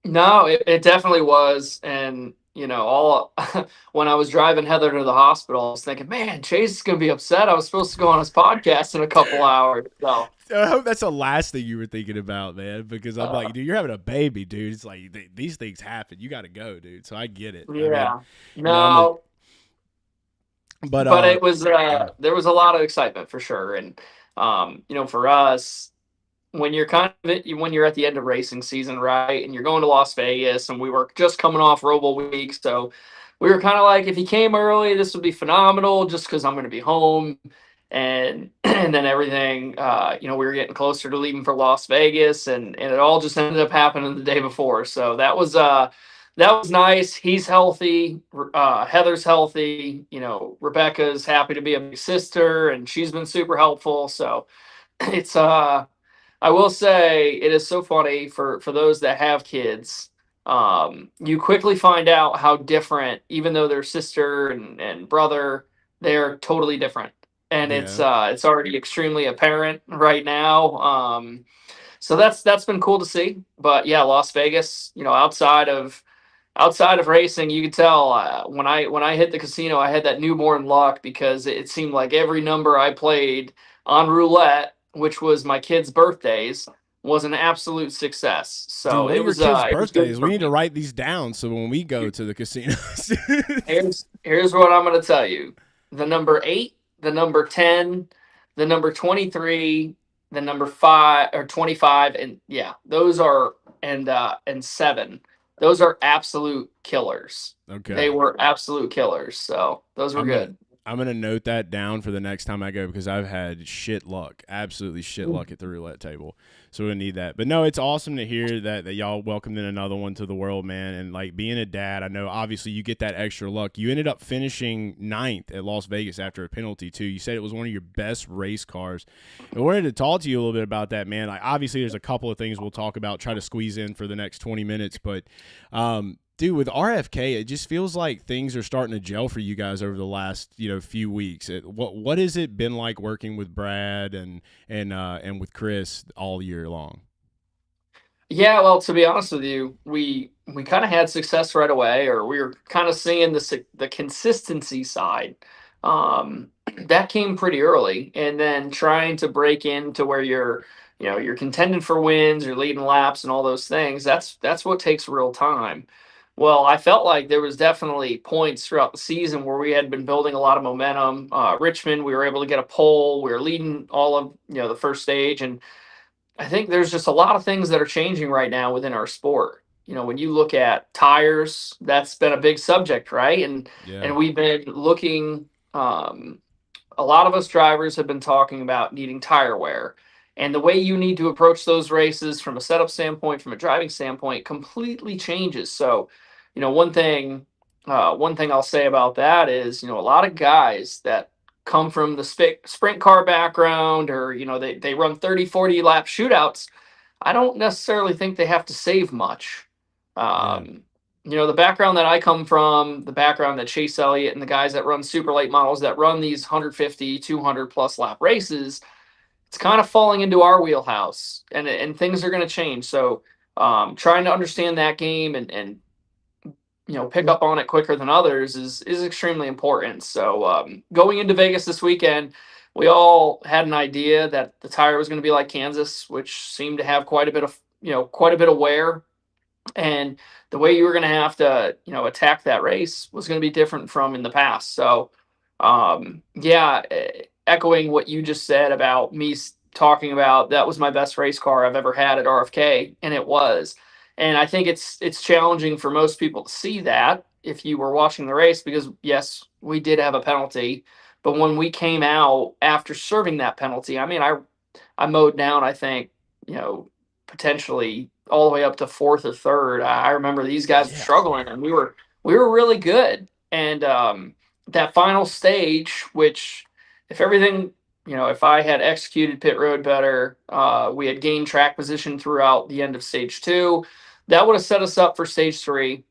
No, it definitely was, and all when I was driving Heather to the hospital, I was thinking, man, Chase is gonna be upset. I was supposed to go on his podcast in a couple hours. So I hope that's the last thing you were thinking about, man, because I'm like, dude, you're having a baby, dude. It's like these things happen. You got to go, dude. So I get it. Yeah. But it was there was a lot of excitement for sure, and for us, when you're when you're at the end of racing season, right, and you're going to Las Vegas, and we were just coming off Roval week, so we were kind of like, if he came early, this would be phenomenal, just because I'm going to be home, and and then everything, we were getting closer to leaving for Las Vegas, and it all just ended up happening the day before, so that was nice. He's healthy. Heather's healthy. Rebecca's happy to be a big sister, and she's been super helpful. So it's I will say it is so funny for those that have kids. You quickly find out how different, even though they're sister and brother, they're totally different, and it's already extremely apparent right now. So that's been cool to see. But yeah, Las Vegas, outside of racing, you could tell when I hit the casino, I had that newborn luck, because it seemed like every number I played on roulette, which was my kids' birthdays, was an absolute success. So dude, it was your kids' birthdays. We need to write these down so when we go to the casinos. here's what I'm going to tell you: the number 8, the number 10, the number 23, the number 5 or 25, and those are and 7. Those are absolute killers. Okay. They were absolute killers. So those were good. I'm going to note that down for the next time I go, because I've had shit luck, absolutely shit luck at the roulette table. So we need that. But no, it's awesome to hear that y'all welcomed in another one to the world, man. And like being a dad, I know obviously you get that extra luck. You ended up finishing 9th at Las Vegas after a penalty too. You said it was one of your best race cars. I wanted to talk to you a little bit about that, man. Like obviously there's a couple of things we'll talk about, try to squeeze in for the next 20 minutes. But dude, with RFK, it just feels like things are starting to gel for you guys over the last, few weeks. What has it been like working with Brad and with Chris all year long? Yeah, well, to be honest with you, we kind of had success right away, or we were kind of seeing the consistency side. That came pretty early, and then trying to break into where you're contending for wins, you're leading laps, and all those things. That's what takes real time. Well, I felt like there was definitely points throughout the season where we had been building a lot of momentum. Richmond, we were able to get a pole. We were leading all of the first stage, and I think there's just a lot of things that are changing right now within our sport. When you look at tires, that's been a big subject, right? And we've been looking. A lot of us drivers have been talking about needing tire wear. And the way you need to approach those races from a setup standpoint, from a driving standpoint, completely changes. So, one thing I'll say about that is, a lot of guys that come from the sprint car background, or, they run 30, 40 lap shootouts, I don't necessarily think they have to save much. Yeah. The background that I come from, the background that Chase Elliott and the guys that run super late models that run these 150, 200 plus lap races, it's kind of falling into our wheelhouse, and things are going to change. So trying to understand that game and pick up on it quicker than others is extremely important. So going into Vegas this weekend, we all had an idea that the tire was going to be like Kansas, which seemed to have quite a bit of wear, and the way you were going to have to attack that race was going to be different from in the past. So echoing what you just said about me talking about that was my best race car I've ever had at RFK, and it was. And I think it's challenging for most people to see that if you were watching the race, because yes, we did have a penalty, but when we came out after serving that penalty, I mean, I mowed down, I think, potentially all the way up to fourth or third. I remember these guys were struggling, and we were really good. And that final stage, which if everything, if I had executed pit road better, we had gained track position throughout the end of stage 2, that would have set us up for stage 3,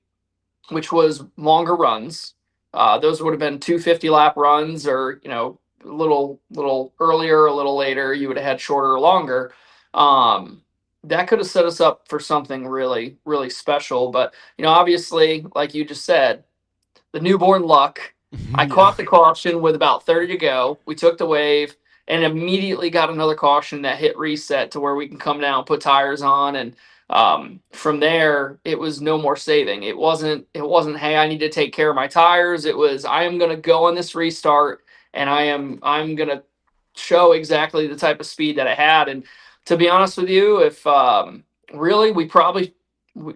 which was longer runs. Those would have been 250 lap runs, or a little earlier, a little later. You would have had shorter or longer. That could have set us up for something really, really special. But obviously, like you just said, the newborn luck. I caught the caution with about 30 to go. We took the wave and immediately got another caution that hit reset to where we can come down, put tires on, and from there it was no more saving. It wasn't, hey, I need to take care of my tires. It was, I am going to go on this restart, and I'm going to show exactly the type of speed that I had. And to be honest with you, if really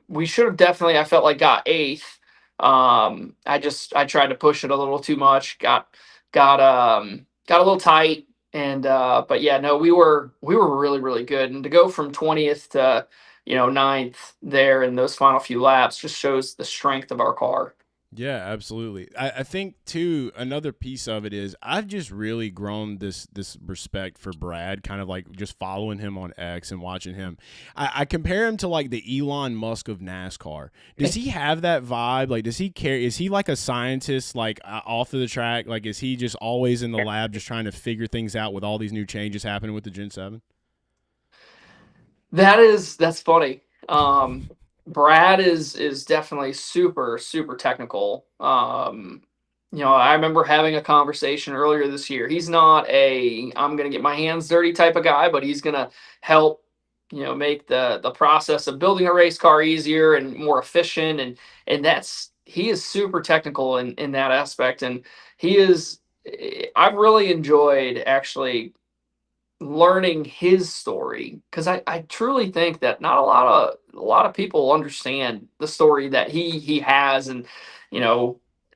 we should have definitely, I felt like, got 8th. I tried to push it a little too much, got a little tight, and but yeah, no, we were really, really good. And to go from 20th to 9th there in those final few laps just shows the strength of our car. Yeah, absolutely. I think too, another piece of it is I've just really grown this respect for Brad, kind of like just following him on X and watching him. I compare him to like the Elon Musk of NASCAR. Does he have that vibe? Like, does he care? Is he like a scientist, like off of the track? Like, is he just always in the lab just trying to figure things out with all these new changes happening with the Gen 7? That's funny. Brad is definitely super, super technical. I remember having a conversation earlier this year. He's not a I'm going to get my hands dirty type of guy, but he's going to help, make the process of building a race car easier and more efficient. And he is super technical in that aspect. And I've really enjoyed actually learning his story, because I truly think that not a lot of people understand the story that he has. And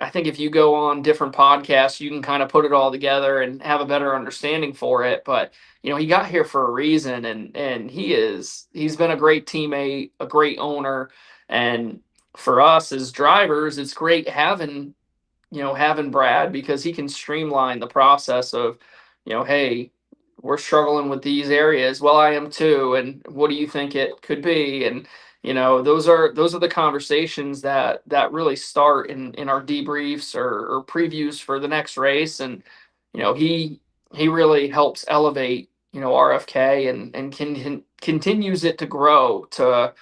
I think if you go on different podcasts, you can kind of put it all together and have a better understanding for it. But he got here for a reason, and he's been a great teammate, a great owner. And for us as drivers, it's great having Brad, because he can streamline the process of, hey, we're struggling with these areas. Well, I am too. And what do you think it could be? And, those are the conversations that really start in our debriefs or previews for the next race. And, he really helps elevate, RFK, and continues it to grow to,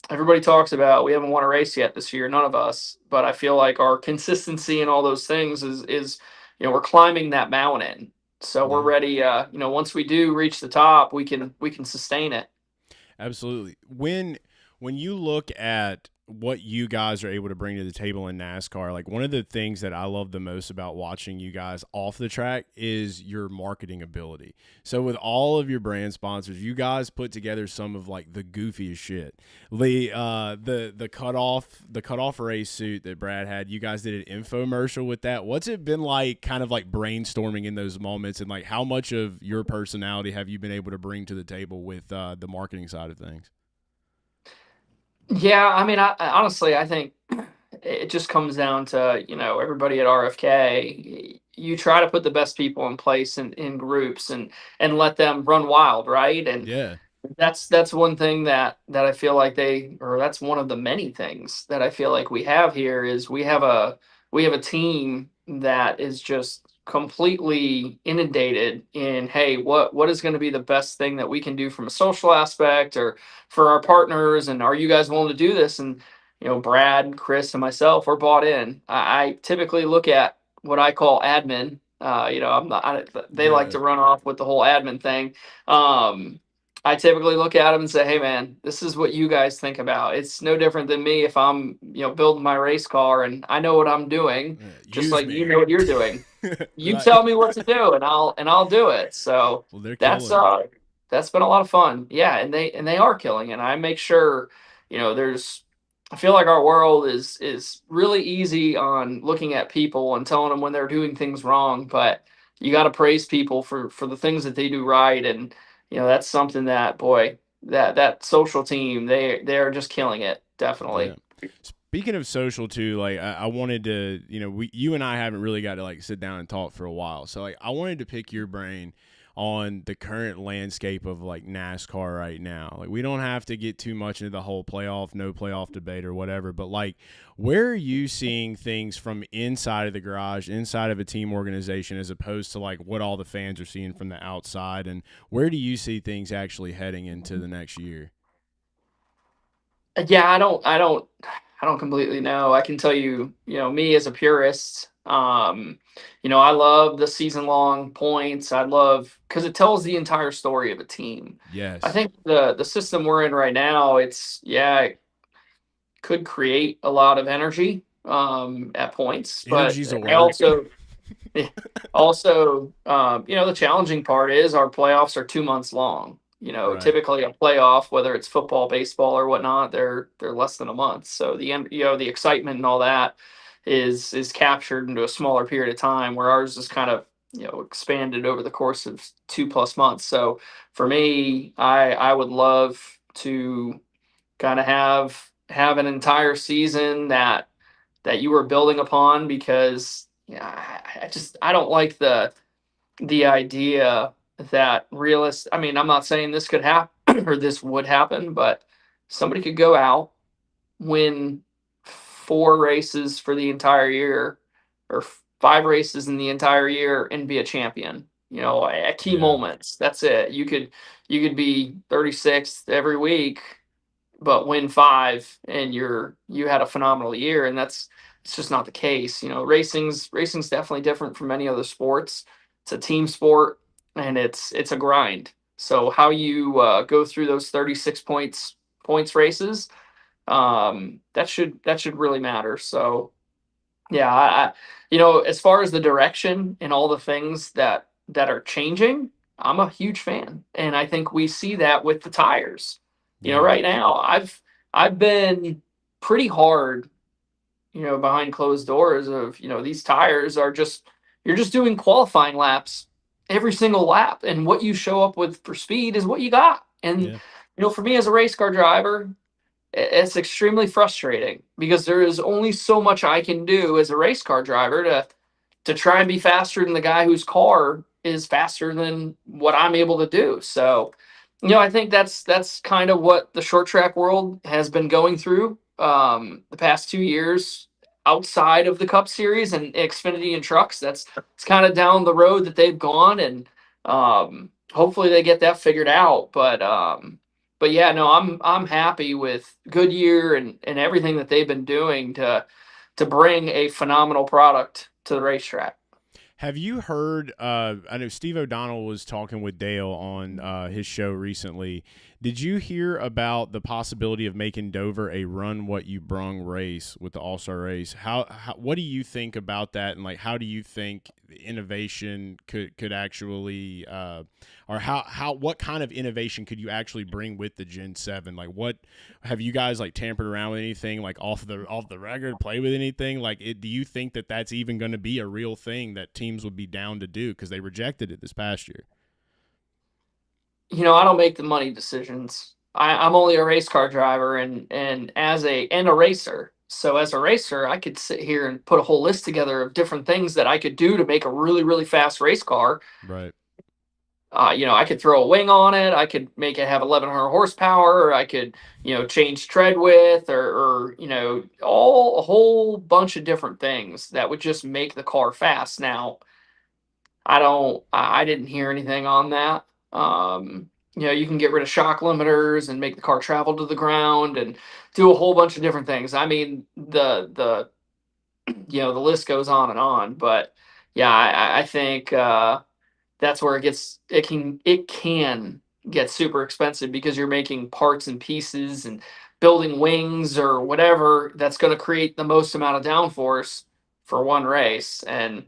everybody talks about we haven't won a race yet this year, none of us, but I feel like our consistency and all those things is we're climbing that mountain. So we're ready. Once we do reach the top, we can sustain it. Absolutely. When you look at what you guys are able to bring to the table in NASCAR, like one of the things that I love the most about watching you guys off the track is your marketing ability. So with all of your brand sponsors, you guys put together some of like the goofiest shit. The cutoff race suit that Brad had, you guys did an infomercial with that. What's it been like, kind of like brainstorming in those moments, and like how much of your personality have you been able to bring to the table with the marketing side of things? Yeah, I mean, I honestly, I think it just comes down to, everybody at RFK. you try to put the best people in place in groups and let them run wild, right? And Yeah. that's one thing that I feel like that's one of the many things that I feel like we have here is we have a team that is just completely inundated in, hey, what is going to be the best thing that we can do from a social aspect or for our partners, and are you guys willing to do this? And Brad, Chris, and myself, we're bought in. I typically look at what I call admin. I'm not. They like Yeah. to run off with the whole admin thing. I typically look at them and say, "Hey, man, this is what you guys think about. It's no different than me if I'm, building my race car and I know what I'm doing, just Use like me. you know what you're doing. You Right. tell me what to do, and I'll do it." So Well, they're that's killing it. that's been a lot of fun. Yeah, and they are killing it. I make sure, there's. I feel like our world is really easy on looking at people and telling them when they're doing things wrong, but you got to praise people for the things that they do right. And that's something that, boy, that social team, they're just killing it, Yeah. definitely. Speaking of social too, like I wanted to, you and I haven't really got to like sit down and talk for a while. So like I wanted to pick your brain on the current landscape of like NASCAR right now. Like we don't have to get too much into the whole no playoff debate or whatever, but like where are you seeing things from inside of the garage, inside of a team organization, as opposed to like what all the fans are seeing from the outside, and where do you see things actually heading into the next year? Yeah, I don't completely know. I can tell you, me as a purist, I love the season long points. I love because it tells the entire story of a team. I Yes. think the system we're in right now, it could create a lot of energy at points, but Energy's a I word. also the challenging part is our playoffs are 2 months long. Right. Typically a playoff, whether it's football, baseball, or whatnot, they're less than a month. So the excitement and all that is captured into a smaller period of time, where ours is kind of expanded over the course of 2+ months. So for me, I would love to kind of have an entire season that you were building upon, because I don't like the idea that realist. I mean, I'm not saying this could happen or this would happen, but somebody could go out, win 4 races for the entire year, or 5 races in the entire year, and be a champion. At key Yeah. moments. That's it. You could be 36th every week, but win 5, and you had a phenomenal year. And it's just not the case. Racing's definitely different from many other sports. It's a team sport, and it's a grind. So how you go through those 36 points races, that should really matter. So yeah, as far as the direction and all the things that are changing, I'm a huge fan, and I think we see that with the tires. Yeah. Right now, I've been pretty hard, behind closed doors of, these tires are just, you're just doing qualifying laps every single lap, and what you show up with for speed is what you got. And Yeah. for me as a race car driver, it's extremely frustrating, because there is only so much I can do as a race car driver to try and be faster than the guy whose car is faster than what I'm able to do. So, I think that's kind of what the short track world has been going through the past 2 years, outside of the Cup Series and Xfinity and trucks. That's it's kind of down the road that they've gone, and hopefully they get that figured out. But yeah, no, I'm happy with Goodyear and everything that they've been doing to bring a phenomenal product to the racetrack. Have you heard? I know Steve O'Donnell was talking with Dale on his show recently. Did you hear about the possibility of making Dover a run what you brung race with the All Star race? What do you think about that, and like how do you think innovation could actually, or what kind of innovation could you actually bring with the Gen 7? Like, what have you guys like tampered around with anything like off the record, play with anything like it? Do you think that that's even going to be a real thing that teams would be down to do, because they rejected it this past year? I don't make the money decisions. I'm only a race car driver, and a racer. So as a racer, I could sit here and put a whole list together of different things that I could do to make a really, really fast race car. Right. I could throw a wing on it. I could make it have 1,100 horsepower. Or I could, change tread width, or a whole bunch of different things that would just make the car fast. Now, I didn't hear anything on that. You can get rid of shock limiters and make the car travel to the ground and do a whole bunch of different things. I mean, the list goes on and on, but yeah, I think that's where it can get super expensive, because you're making parts and pieces and building wings or whatever that's going to create the most amount of downforce for one race. And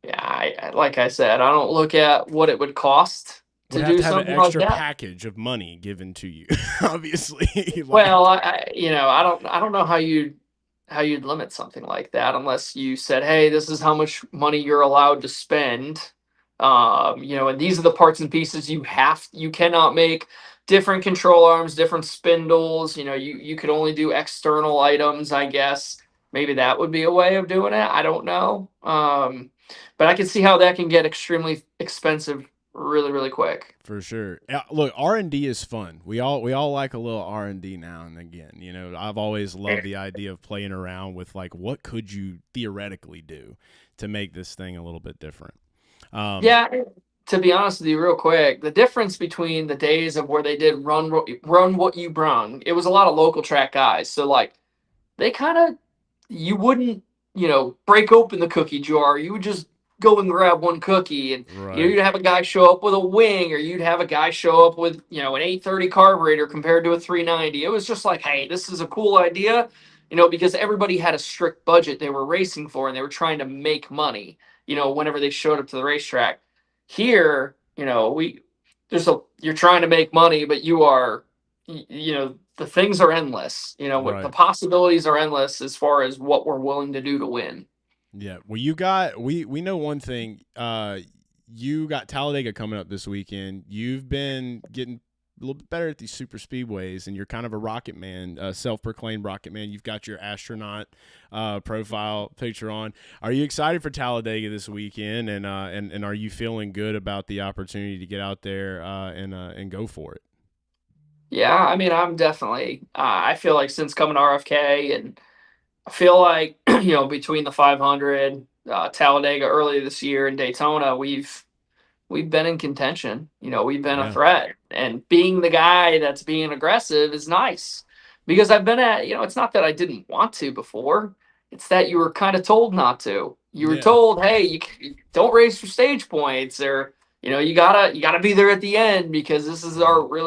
yeah, like I said, I don't look at what it would cost Would to have do to have an something like extra that. package of money given to you, obviously. Well, I don't know how you'd limit something like that unless you said, "Hey, this is how much money you're allowed to spend." And these are the parts and pieces you cannot make different control arms, different spindles. You could only do external items, I guess. Maybe that would be a way of doing it. I don't know. But I can see how that can get extremely expensive really, really quick. For sure. Look, R&D is fun. We all like a little R&D now and again. I've always loved the idea of playing around with, like, what could you theoretically do to make this thing a little bit different. Yeah, to be honest with you, real quick, the difference between the days of where they did run what you brung, it was a lot of local track guys. So like they kind of, you wouldn't, break open the cookie jar. You would just go and grab one cookie, and Right. you'd have a guy show up with a wing, or you'd have a guy show up with an 830 carburetor compared to a 390. It was just like, hey, this is a cool idea, because everybody had a strict budget they were racing for, and they were trying to make money. Whenever they showed up to the racetrack. Here, you're trying to make money, but the things are endless. Right. The possibilities are endless as far as what we're willing to do to win. Yeah. Well, we know one thing. You got Talladega coming up this weekend. You've been getting a little bit better at these super speedways, and you're kind of a rocket man, self-proclaimed rocket man. You've got your astronaut profile picture on. Are you excited for Talladega this weekend, and are you feeling good about the opportunity to get out there and go for it? Yeah, I mean, I'm definitely. I feel like since coming to RFK, and I feel like between the 500, Talladega earlier this year, and Daytona, we've been in contention. We've been a threat, and being the guy that's being aggressive is nice, because I've been it's not that I didn't want to before. It's that you were kind of told not to. You were told, hey, you don't race for stage points, or you gotta be there at the end, because this is our really